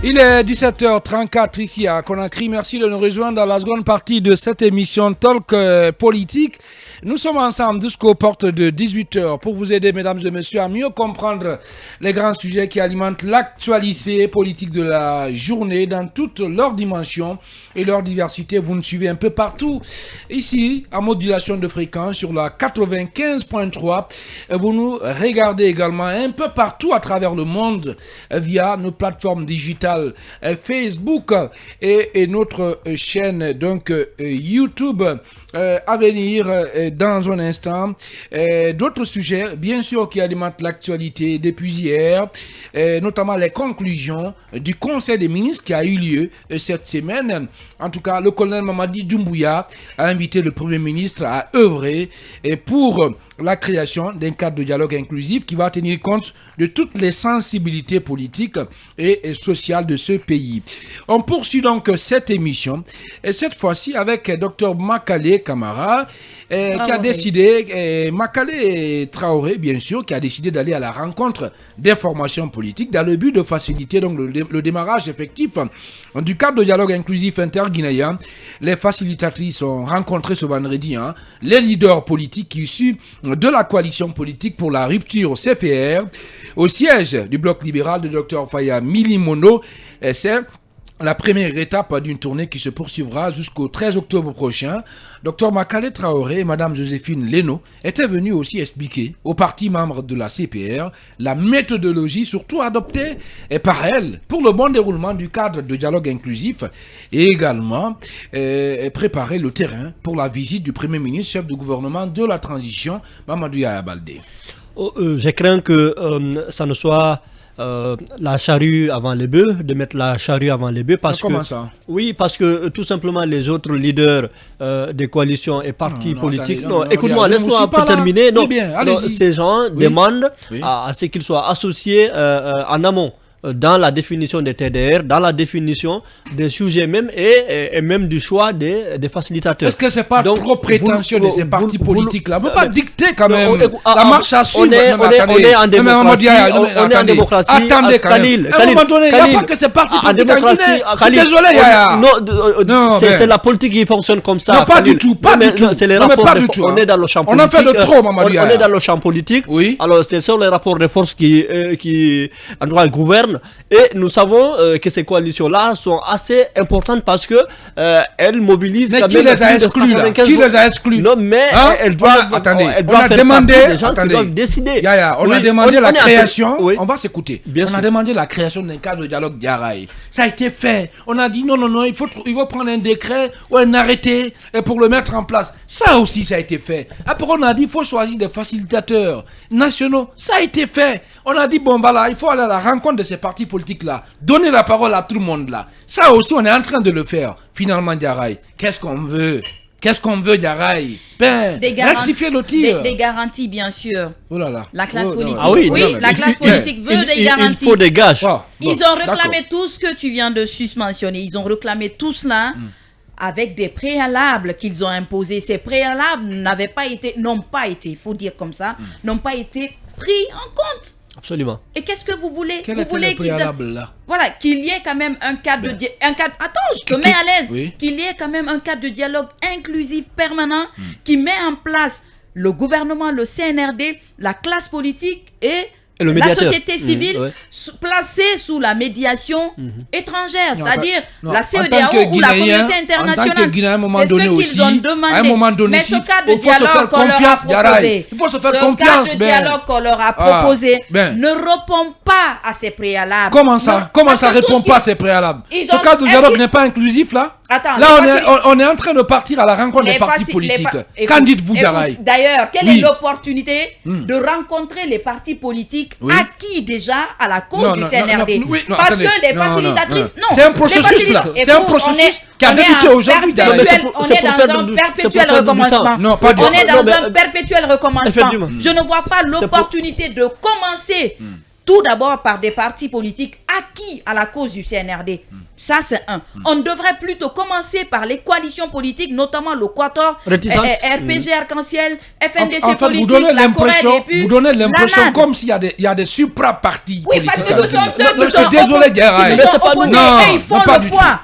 Il est 17h34 ici à Conakry. Merci de nous rejoindre dans la seconde partie de cette émission Talk Politique. Nous sommes ensemble jusqu'aux portes de 18h pour vous aider, mesdames et messieurs, à mieux comprendre les grands sujets qui alimentent l'actualité politique de la journée dans toutes leurs dimensions et leur diversité. Vous nous suivez un peu partout ici en modulation de fréquence sur la 95.3. Vous nous regardez également un peu partout à travers le monde via nos plateformes digitales Facebook et notre chaîne donc YouTube. À venir dans un instant. D'autres sujets, bien sûr, qui alimentent l'actualité depuis hier, notamment les conclusions du Conseil des ministres qui a eu lieu cette semaine. En tout cas, le colonel Mamadi Doumbouya a invité le Premier ministre à œuvrer pour la création d'un cadre de dialogue inclusif qui va tenir compte de toutes les sensibilités politiques et sociales de ce pays. On poursuit donc cette émission, et cette fois-ci avec Dr Makale Camara, qui a décidé, Makale Traoré bien sûr, qui a décidé d'aller à la rencontre des formations politiques dans le but de faciliter donc le démarrage effectif du cadre de dialogue inclusif interguinéen. Les facilitatrices ont rencontré ce vendredi les leaders politiques issus de la coalition politique pour la rupture CPR au siège du bloc libéral de Dr Faya Milimono. C'est la première étape d'une tournée qui se poursuivra jusqu'au 13 octobre prochain. Dr Makale Traoré et Mme Joséphine Leno étaient venus aussi expliquer aux partis membres de la CPR la méthodologie surtout adoptée par elle pour le bon déroulement du cadre de dialogue inclusif et également préparer le terrain pour la visite du Premier ministre, chef du gouvernement de la transition, Mamadou Yaya Baldé. Je crains que ça ne soit la charrue avant les bœufs, de mettre la charrue avant les bœufs parce comment que ça? Oui, parce que tout simplement les autres leaders des coalitions et partis politiques. Écoute-moi, laisse-moi terminer. Non, bien, ces gens demandent à ce qu'ils soient associés en amont dans la définition des TDR, dans la définition des sujets même et même du choix des facilitateurs. Est-ce que c'est pas trop prétentieux de ces partis politiques là? On ne peut pas dicter quand même la marche à suivre. On est en démocratie. On est en démocratie. Attendez quand même. À un moment donné, il n'y a pas que ces partis politiques en Guinée. Je suis désolé, Yaya. Non, c'est la politique qui fonctionne comme ça. Non, pas du tout. Pas du tout. C'est les rapports. On est dans le champ politique. On en fait de trop, Mamadou Yaya. On est dans le champ politique. Oui. Alors, ce sont les rapports de force qui en droit gouvernent. Et nous savons que ces coalitions-là sont assez importantes parce que elles mobilisent. Mais qui les a exclus là? Qui les a exclus? Non, mais elles doivent. On a demandé des gens qui doivent décider. On a demandé la création. On va s'écouter. On a demandé la création d'un cadre de dialogue d'Yaraï. Ça a été fait. On a dit non, il faut prendre un décret ou un arrêté pour le mettre en place. Ça aussi, ça a été fait. Après, on a dit il faut choisir des facilitateurs nationaux. Ça a été fait. On a dit bon voilà, il faut aller à la rencontre de ces partis politiques là, donner la parole à tout le monde là. Ça aussi, on est en train de le faire. Finalement, Diaraï, qu'est-ce qu'on veut? Qu'est-ce qu'on veut, Diaraï? Rectifier le tir. Des garanties, bien sûr. Oh là là. La classe politique. La classe politique veut des garanties. Il faut des gages. Ils ont réclamé tout ce que tu viens de susmentionner. Ils ont réclamé tout cela. Avec des préalables qu'ils ont imposés. Ces préalables n'ont pas été, il faut dire comme ça, n'ont pas été pris en compte. Absolument. Et qu'est-ce que vous voulez? Vous voulez qu'il y ait quand même un cadre attends, je te mets à l'aise. Qu'il y ait quand même un cadre de dialogue inclusif permanent qui met en place le gouvernement, le CNRD, la classe politique et la société civile placée sous la médiation étrangère, c'est-à-dire la CEDEAO ou la communauté internationale. C'est ce qu'ils ont demandé. Mais ce cadre de dialogue qu'on leur a proposé, il faut se faire confiance. Ce cadre de dialogue qu'on leur a proposé ne répond pas à ces préalables. Comment ça répond pas à ces préalables? Ce cadre de dialogue n'est pas inclusif là? Attends, là, on est en train de partir à la rencontre des partis politiques. Qu'en dites-vous, Diaraï? D'ailleurs, quelle est l'opportunité de rencontrer les partis politiques acquis déjà à la cause du CNRD? Parce que les facilitatrices... C'est un processus là. C'est un processus qui a débuté aujourd'hui. On est dans un perpétuel recommencement. On est dans un perpétuel recommencement. Je ne vois pas l'opportunité de commencer tout d'abord par des partis politiques acquis à la cause du CNRD. Ça, c'est un. On devrait plutôt commencer par les coalitions politiques, notamment le Quator, RPG Arc-en-Ciel, FNDC en fait, politique, vous donnez l'impression comme s'il y a des supra-partis politiques. Oui, parce que ce sont eux qui sont désolé, Garay. Ils font le poids.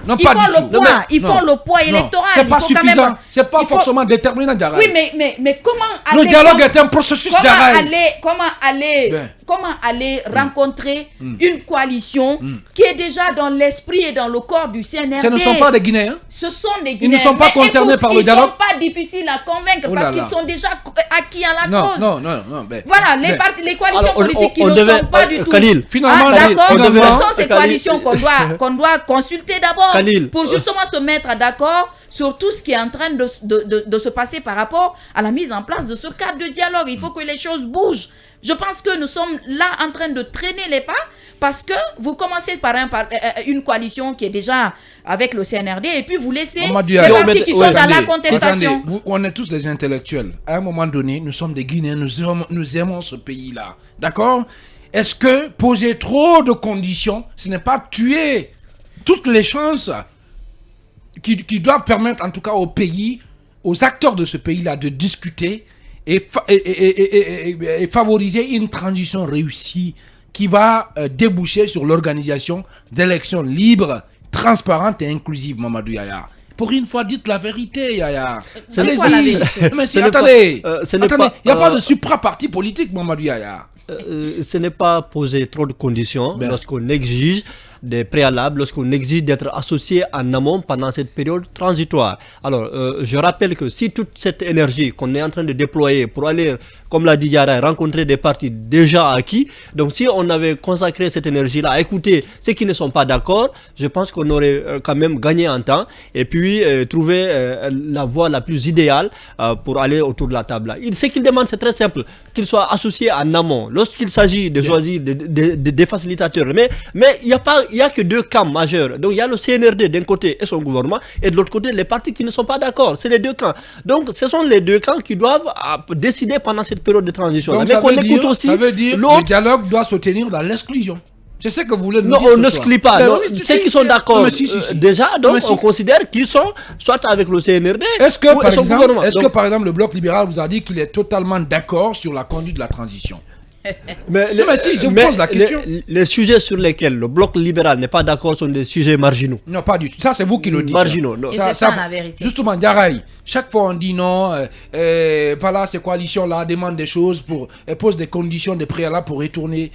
Ils font le poids électoral. C'est pas suffisant. C'est pas forcément déterminant, Garay. Oui, mais comment aller... Le dialogue est un processus, Garay. Comment aller rencontrer une coalition qui est déjà dans l'esprit et dans le corps du CNRD. Ce ne sont pas des Guinéens. Ce sont des Guinéens. Ils ne sont pas concernés par le dialogue. Ils ne sont pas difficiles à convaincre parce qu'ils sont déjà acquis à la cause. Non. Voilà, les coalitions politiques qui ne sont pas du tout. Finalement, d'accord. Ce sont ces coalitions qu'on doit consulter d'abord pour justement se mettre d'accord sur tout ce qui est en train de se passer par rapport à la mise en place de ce cadre de dialogue. Il faut que les choses bougent. Je pense que nous sommes là en train de traîner les pas parce que vous commencez par une coalition qui est déjà avec le CNRD et puis vous laissez les partis qui sont dans la contestation. Attendez, on est tous des intellectuels. À un moment donné, nous sommes des Guinéens, nous aimons ce pays-là. D'accord? Est-ce que poser trop de conditions, ce n'est pas tuer toutes les chances qui doivent permettre en tout cas au pays, aux acteurs de ce pays-là de discuter et favoriser une transition réussie qui va déboucher sur l'organisation d'élections libres, transparentes et inclusives, Mamadou Yaya. Pour une fois, dites la vérité, Yaya. C'est quoi la vérité? Attendez, il n'y a pas de supra-parti politique, Mamadou Yaya. Ce n'est pas poser trop de conditions lorsqu'on exige des préalables, lorsqu'on exige d'être associé en amont pendant cette période transitoire. Alors, je rappelle que si toute cette énergie qu'on est en train de déployer pour aller, comme l'a dit Yara, rencontrer des partis déjà acquis, donc si on avait consacré cette énergie-là à écouter ceux qui ne sont pas d'accord, je pense qu'on aurait quand même gagné en temps et puis trouver la voie la plus idéale pour aller autour de la table. Ce qu'il demande, c'est très simple, qu'il soit associé en amont. Lorsqu'il s'agit de choisir des facilitateurs, mais il n'y a que deux camps majeurs. Donc il y a le CNRD d'un côté et son gouvernement, et de l'autre côté les partis qui ne sont pas d'accord. C'est les deux camps. Donc ce sont les deux camps qui doivent décider pendant cette période de transition. Donc, mais qu'on écoute aussi ça veut dire le dialogue doit se tenir dans l'exclusion. C'est ce que vous voulez nous dire. Non, on n'exclut pas. Ceux qui sont d'accord déjà, donc on considère qu'ils sont soit avec le CNRD ou son gouvernement. Est-ce que par exemple le Bloc libéral vous a dit qu'il est totalement d'accord sur la conduite de la transition? Mais si, je vous pose la question. Les sujets sur lesquels le Bloc libéral n'est pas d'accord sont des sujets marginaux. Non, pas du tout. Ça, c'est vous qui le dites. Marginaux, non. Et c'est ça la vérité. Justement, Garay, chaque fois on dit non, voilà, ces coalitions-là demandent des choses, posent des conditions, des préalables pour retourner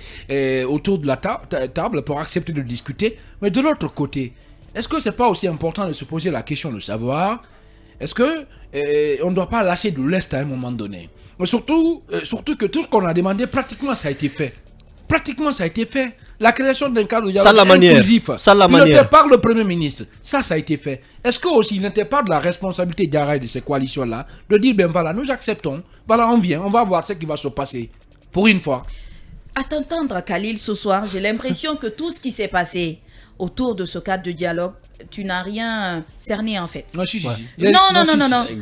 autour de la table, pour accepter de discuter. Mais de l'autre côté, est-ce que c'est pas aussi important de se poser la question de savoir, est-ce que on ne doit pas lâcher de l'Est à un moment donné? Mais surtout que tout ce qu'on a demandé, pratiquement ça a été fait. La création d'un cadre de dialogue inclusif, piloté par le Premier ministre, ça a été fait. Est-ce que aussi il n'était pas de la responsabilité d'Yara de ces coalitions-là de dire, ben voilà, nous acceptons, voilà, on vient, on va voir ce qui va se passer, pour une fois. À t'entendre, Khalil, ce soir, j'ai l'impression que tout ce qui s'est passé autour de ce cadre de dialogue, tu n'as rien cerné en fait. Non, si. Non.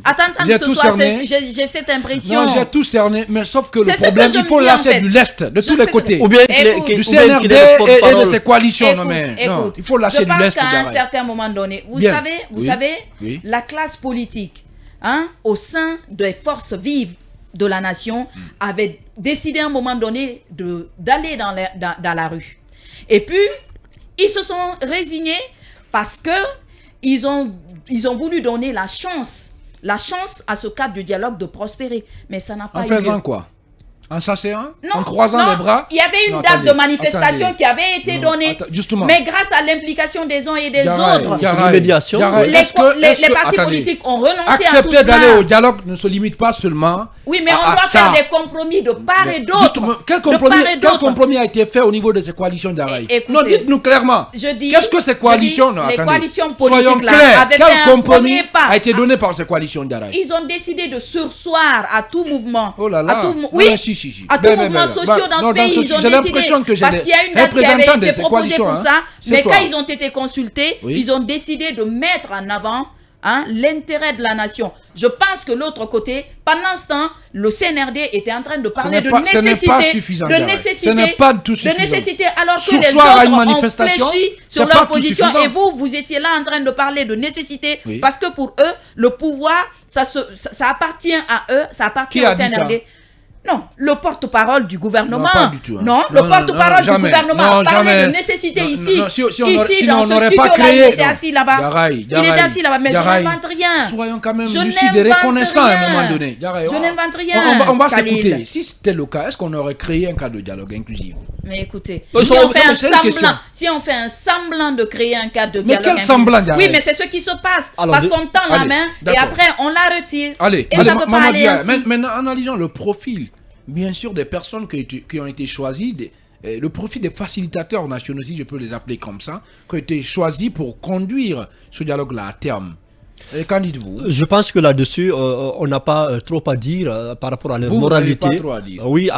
À t'entendre ce soir, j'ai cette impression. Non, j'ai tout cerné, mais sauf que le problème, il faut lâcher du lest, de tous les côtés. Ou bien du CNRD et de ses coalitions. Non, il faut lâcher du lest. Je pense qu'à un certain moment donné, vous savez, la classe politique, au sein des forces vives de la nation, avait décidé à un moment donné d'aller dans la rue. Et puis, ils se sont résignés parce que ils ont voulu donner la chance à ce cadre de dialogue de prospérer. Mais ça n'a pas eu lieu. En faisant quoi? En s'asseyant? En croisant les bras? Il y avait une date de manifestation qui avait été donnée. Justement. Mais grâce à l'implication des uns et des autres, médiation, les partis politiques ont renoncé à tout cela. Accepter d'aller au dialogue ne se limite pas seulement. Oui, mais on doit faire des compromis de part et d'autre. Justement, quel compromis a été fait au niveau de ces coalitions d'Araï? Non, dites-nous clairement. Qu'est-ce que ces coalitions? Les coalitions politiques là avaient fait un compromis a été donné par ces coalitions d'Araï. Ils ont décidé de surseoir à tout mouvement. Oh là là. À tout mouvement social dans ce pays, ils ont décidé, parce qu'il y a une date qui avait été proposée pour ça, mais quand ils ont été consultés, ils ont décidé de mettre en avant l'intérêt de la nation. Je pense que l'autre côté, pendant ce temps, le CNRD était en train de parler de nécessité. Ce n'est pas suffisant. Ce n'est pas tout suffisant. De nécessité, alors que les autres ont fléchi sur leur position. Et vous étiez là en train de parler de nécessité. Oui. Parce que pour eux, le pouvoir, ça appartient à eux, ça appartient au CNRD. Non, le porte-parole du gouvernement. Non, pas du tout. Non, le porte-parole du gouvernement parlait de nécessité ici. Ici, dans ce studio-là, il était assis là-bas. Il était assis là-bas, mais je n'invente rien. Soyons quand même lucides et reconnaissants à un moment donné. Je n'invente rien. On va s'écouter. Si c'était le cas, est-ce qu'on aurait créé un cadre de dialogue inclusif? Mais écoutez, si on fait un semblant de créer un cadre de dialogue inclusif. Mais quel semblant, Diarra? Oui, mais c'est ce qui se passe. Parce qu'on tend la main et après on la retire. Allez, Maman Dia, maintenant analysons le profil. Bien sûr, des personnes qui ont été choisies, le profil des facilitateurs nationaux, si je peux les appeler comme ça, qui ont été choisis pour conduire ce dialogue-là à terme. Qu'en dites-vous? Je pense que là-dessus, on n'a pas trop à dire par rapport à leur moralité. Pas trop à dire. Oui,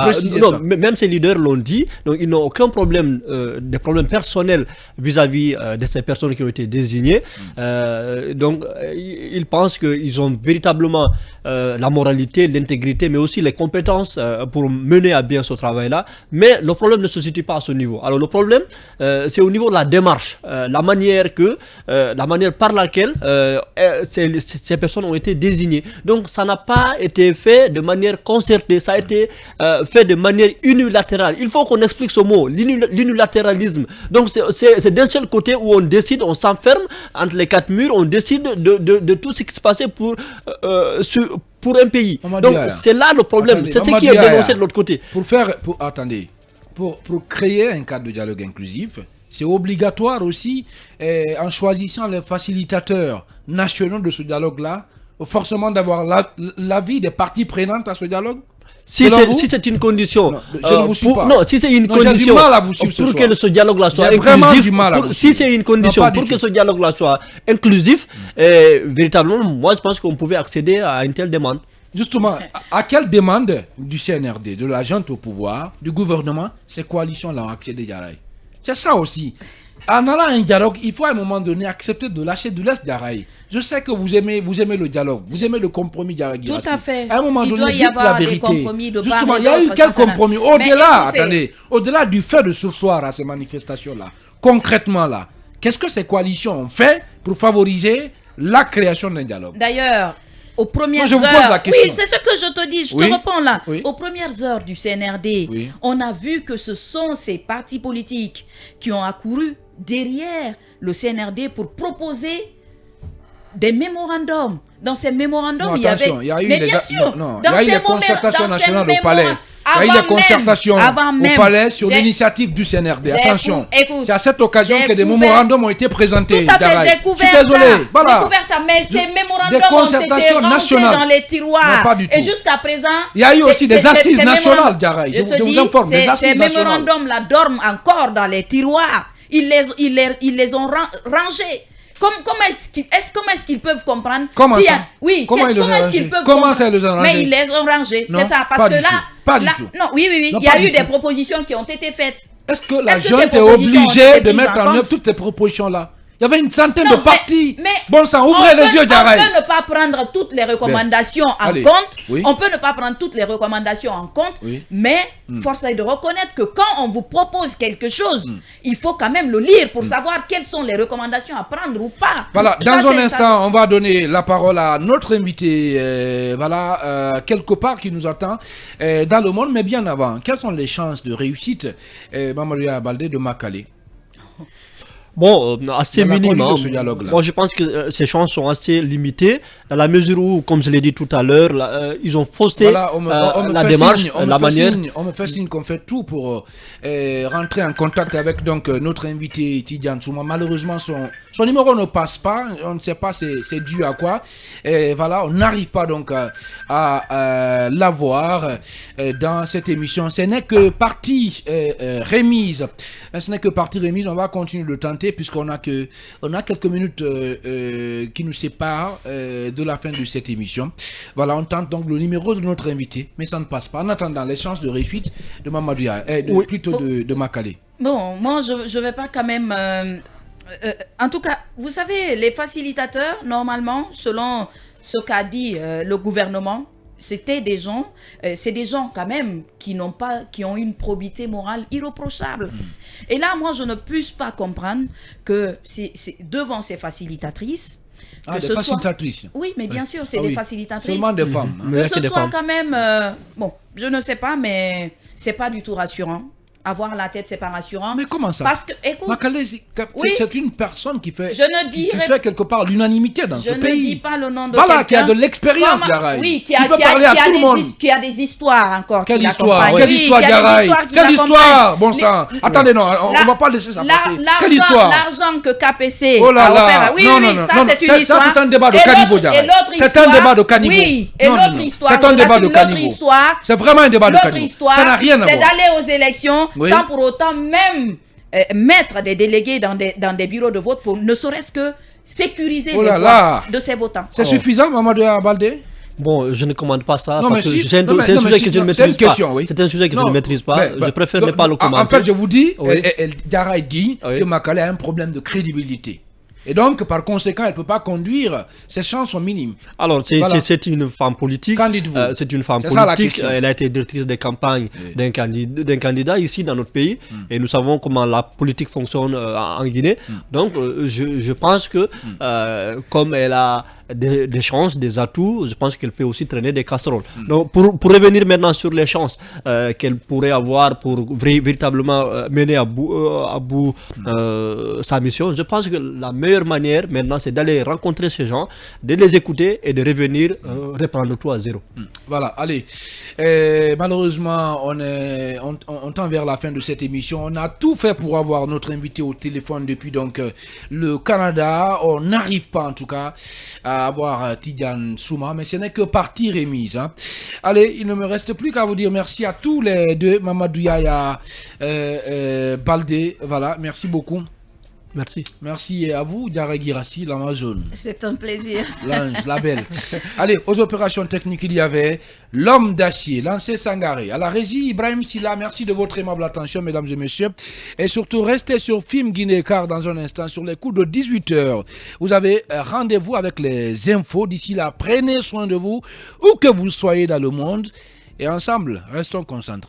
non, même ces leaders l'ont dit, donc ils n'ont aucun problème, des problèmes personnels vis-à-vis de ces personnes qui ont été désignées. Donc, ils pensent qu'ils ont véritablement la moralité, l'intégrité, mais aussi les compétences pour mener à bien ce travail-là. Mais le problème ne se situe pas à ce niveau. Alors, le problème, c'est au niveau de la démarche, la manière par laquelle ces personnes ont été désignées. Donc ça n'a pas été fait de manière concertée, ça a été fait de manière unilatérale. Il faut qu'on explique ce mot, l'unilatéralisme. Donc c'est d'un seul côté où on décide, on s'enferme entre les quatre murs, on décide de tout ce qui se passait pour un pays. Donc c'est là le problème, c'est ce qui est dénoncé de l'autre côté. Pour créer un cadre de dialogue inclusif, c'est obligatoire aussi, en choisissant les facilitateurs nationaux de ce dialogue-là, forcément d'avoir l'avis des parties prenantes à ce dialogue. Si c'est une condition, non, je ne vous suis pas. Non, si c'est une condition pour que ce dialogue-là soit inclusif, si c'est une condition pour que ce dialogue-là soit inclusif, véritablement, moi je pense qu'on pouvait accéder à une telle demande. Justement, à quelle demande du CNRD, de la junte au pouvoir, du gouvernement, ces coalitions-là ont accédé, Diarra? C'est ça aussi. En allant à un dialogue, il faut à un moment donné accepter de lâcher de l'Est, Diarra. Je sais que vous aimez le dialogue, vous aimez le compromis, Diarra. Tout à fait. À un moment donné, il doit y avoir des compromis de part et d'autre. Justement, il y a eu quel compromis? Au-delà du fait de sursoir à ces manifestations-là, concrètement là, qu'est-ce que ces coalitions ont fait pour favoriser la création d'un dialogue? D'ailleurs, aux premières heures, oui, c'est ce que je te dis, je te réponds là. Oui. Aux premières heures du CNRD, on a vu que ce sont ces partis politiques qui ont accouru derrière le CNRD pour proposer des mémorandums. Dans ces mémorandums, il y avait... Mais bien sûr, il y a eu des concertations nationales au palais. Il y a eu des concertations au palais sur l'initiative du CNRD. Attention, c'est à cette occasion que des mémorandums ont été présentés. Tout à fait, j'ai couvert ça. Mais ces mémorandums ont été rangés dans les tiroirs. Pas du tout. Et jusqu'à présent... Il y a eu aussi des assises nationales, Diarra. Je vous informe, ces mémorandums-là dorment encore dans les tiroirs. Ils les ont rangés. Comment est-ce qu'ils peuvent comprendre? Comment ça? Oui, comment est-ce qu'ils peuvent comprendre? Ça, ils les ont rangés? Mais ils les ont rangés, c'est ça. Parce que là, non, oui, il y a eu des propositions qui ont été faites. Est-ce que la junte est obligée de mettre en œuvre toutes ces propositions-là? Il y avait une centaine de partis. Bon sang, ouvrez les yeux, Diarra. On peut ne pas prendre toutes les recommandations en compte. On peut ne pas prendre toutes les recommandations en compte. Mais force est de reconnaître que quand on vous propose quelque chose, il faut quand même le lire pour savoir quelles sont les recommandations à prendre ou pas. Voilà, dans un instant, on va donner la parole à notre invité, quelque part qui nous attend dans le monde, mais bien avant. Quelles sont les chances de réussite, Mamadou Baldé de Makale? Bon, assez minime. Moi, je pense que ces chances sont assez limitées, dans la mesure où, comme je l'ai dit tout à l'heure, ils ont faussé la démarche, la manière. On me fait signe qu'on fait tout pour rentrer en contact avec donc notre invité Tidiane Souma. Malheureusement, son numéro ne passe pas. On ne sait pas c'est dû à quoi. Et voilà, on n'arrive pas donc à l'avoir dans cette émission. Ce n'est que partie remise. Ce n'est que partie remise. On va continuer de tenter, puisqu'on a quelques minutes qui nous séparent de la fin de cette émission. Voilà, on tente donc le numéro de notre invité, mais ça ne passe pas. En attendant, les chances de réussite de Mamadou plutôt de Makale. Bon, moi je vais pas quand même En tout cas, vous savez, les facilitateurs, normalement, selon ce qu'a dit le gouvernement, c'était des gens, c'est des gens quand même qui ont une probité morale irréprochable. Et là, moi, je ne puisse pas comprendre que c'est devant ces facilitatrices. Des facilitatrices. Oui, mais bien sûr, c'est des facilitatrices. Seulement des femmes. Que ce soit quand même, bon, je ne sais pas, mais c'est pas du tout rassurant. Avoir la tête, c'est pas rassurant. Mais comment ça? Parce que, écoute, Makale, c'est une personne qui fait, qui fait quelque part l'unanimité dans ce pays. Je ne dis pas le nom de quelqu'un. Voilà, qui a de l'expérience, Garay. Oui, qui parler à tout le monde. Qui a des histoires encore. Quelle histoire? Quelle histoire, Garay? Quelle histoire? Bon sang. Attendez, non, on ne va pas laisser ça passer. Quelle histoire? L'argent que KPC a offert. Oui, ça c'est une histoire. Ça c'est un débat de caniveau, Garay. C'est un débat de caniveau. Oui, et l'autre histoire. C'est un débat de caniveau. C'est vraiment un débat de caniveau. Ça n'a rien à voir. C'est d'aller aux élections sans pour autant même mettre des délégués dans des bureaux de vote pour ne serait-ce que sécuriser les voix de ces votants. C'est suffisant, Mamadou Baldé? Bon, je ne commande pas ça non, parce que c'est un sujet que je ne maîtrise pas. C'est un sujet que je ne maîtrise pas. Je préfère ne pas le commenter. En fait, je vous dis, Garay dit que Makale a un problème de crédibilité. Et donc, par conséquent, elle ne peut pas conduire. Ses chances sont minimes. Alors, c'est une femme politique. Qu'en dites-vous? C'est une femme politique. Elle a été directrice des campagnes d'un candidat ici dans notre pays. Et nous savons comment la politique fonctionne en Guinée. Donc, je pense que comme elle a des chances, des atouts, je pense qu'elle peut aussi traîner des casseroles. Donc, pour revenir maintenant sur les chances qu'elle pourrait avoir pour véritablement mener à bout sa mission, je pense que la meilleure manière maintenant, c'est d'aller rencontrer ces gens, de les écouter et de revenir reprendre tout à zéro. Voilà, allez. Malheureusement, on tend vers la fin de cette émission. On a tout fait pour avoir notre invité au téléphone depuis donc le Canada. On n'arrive pas en tout cas à avoir Tidiane Souma, mais ce n'est que partie remise. Hein. Allez, il ne me reste plus qu'à vous dire merci à tous les deux, Mamadou Yaya, Baldé. Voilà, merci beaucoup. Merci. Merci à vous, Diarra Girassi, l'Amazon. C'est un plaisir. L'ange, la belle. Allez, aux opérations techniques, il y avait l'homme d'acier, Lancé Sangaré. À la régie, Ibrahim Silla, merci de votre aimable attention, mesdames et messieurs. Et surtout, restez sur Film Guinée, car dans un instant, sur les coups de 18h, vous avez rendez-vous avec les infos. D'ici là, prenez soin de vous, où que vous soyez dans le monde. Et ensemble, restons concentrés.